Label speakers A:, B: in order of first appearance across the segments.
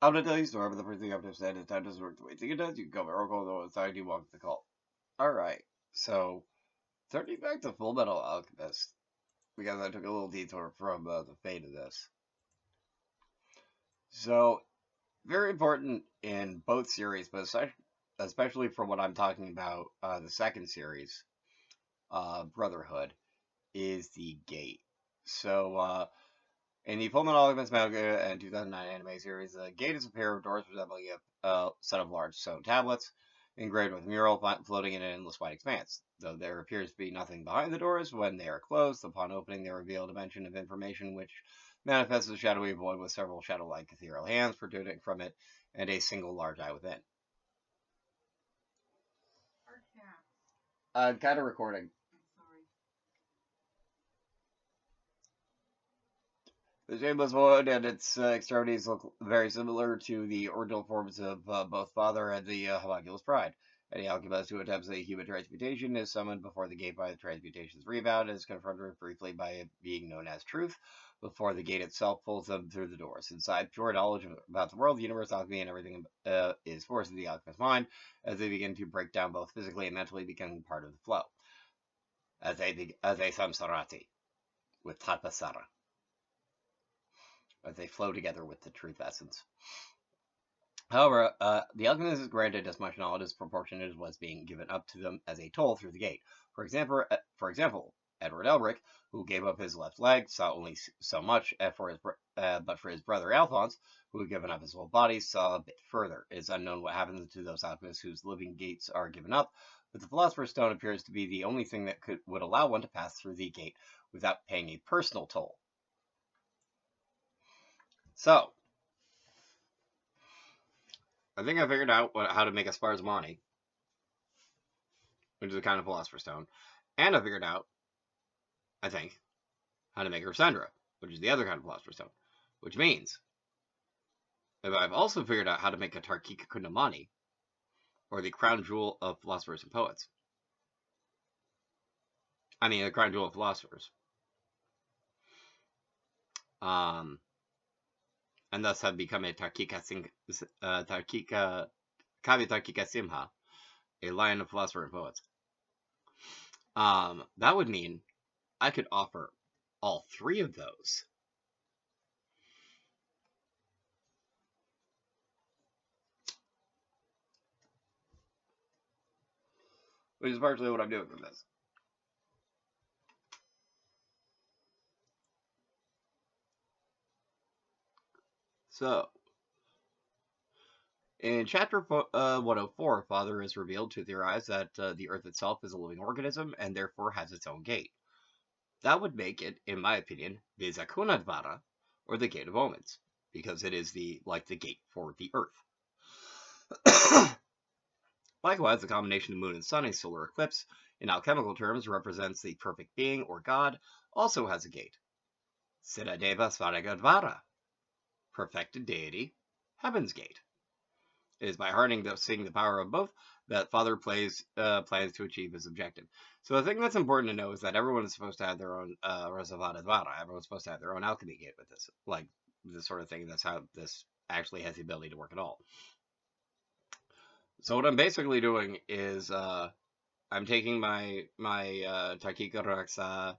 A: I'm gonna tell you a story, but the first thing I have to say is time doesn't work the way you think it does. You can go Oracle, though, inside you walk the cult. Alright, so, turning back to Fullmetal Alchemist, because I took a little detour from the fate of this. So, very important in both series, but especially for what I'm talking about, the second series, Brotherhood, is the gate. So, in the Fullmetal Alchemist manga and 2009 anime series, the gate is a pair of doors resembling a set of large stone tablets, engraved with a mural floating in an endless white expanse. Though there appears to be nothing behind the doors, when they are closed, upon opening they reveal a dimension of information which manifests as a shadowy void with several shadow-like ethereal hands protruding from it, and a single large eye within. I'm kind of recording. The shameless void and its extremities look very similar to the original forms of both Father and the Homunculus Pride. Any alchemist who attempts a human transmutation is summoned before the gate by the transmutation's rebound and is confronted briefly by a being known as Truth before the gate itself pulls them through the doors. Inside, pure knowledge about the world, the universe, alchemy, and everything is forced into the alchemist's mind as they begin to break down both physically and mentally, becoming part of the flow. As a samsarati with tapasara. As they flow together with the truth essence. However, the alchemist is granted as much knowledge as proportionate as was being given up to them as a toll through the gate. For example, Edward Elric, who gave up his left leg, saw only so much, but for his brother Alphonse, who had given up his whole body, saw a bit further. It is unknown what happens to those alchemists whose living gates are given up, but the Philosopher's Stone appears to be the only thing that would allow one to pass through the gate without paying a personal toll. So, I think I figured out how to make a Sparzamani, which is a kind of Philosopher's Stone, and I figured out, I think, how to make a Sandra, which is the other kind of Philosopher's Stone, which means that I've also figured out how to make a Tarkika Kundamani, or the crown jewel of philosophers and poets. I mean, the crown jewel of philosophers. And thus have become a Kavi Tarkika Simha, a lion of philosophers and poets. That would mean I could offer all three of those. Which is partially what I'm doing with this. So, in chapter 104, Father is revealed to theorize that the Earth itself is a living organism and therefore has its own gate. That would make it, in my opinion, the Zakunadvara, or the Gate of Omens, because it is the gate for the Earth. Likewise, the combination of moon and sun in solar eclipse, in alchemical terms, represents the perfect being or God, also has a gate. Siddhadeva Svaragadvara, perfected deity, heaven's gate. It is by harnessing the power of both that Father plans to achieve his objective. So the thing that's important to know is that everyone is supposed to have their own Rasavadadvara. Everyone's supposed to have their own alchemy gate with this. Like, this sort of thing. That's how this actually has the ability to work at all. So what I'm basically doing is I'm taking my Tarkika Raksa,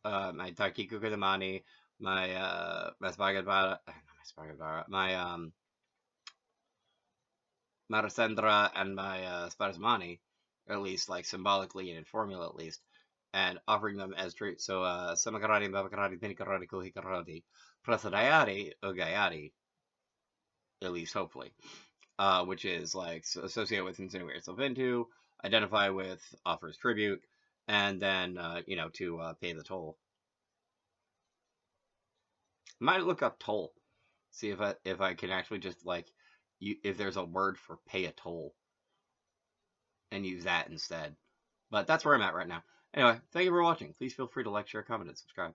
A: my Tarkika Kudamani, my Masvagadvara, my Marasendra, and my Sparsmani, at least like symbolically and in formula at least, and offering them as traits. So Samakarati, Babakarati, Pinikarati, Kuhikarati, Prasadayati, Ugayati, at least hopefully. Which is like associate with, insinuate yourself into, identify with, offers tribute, and then to pay the toll. Might look up toll, see if I can actually just if there's a word for pay a toll, and use that instead. But that's where I'm at right now. Anyway, thank you for watching. Please feel free to like, share, comment, and subscribe.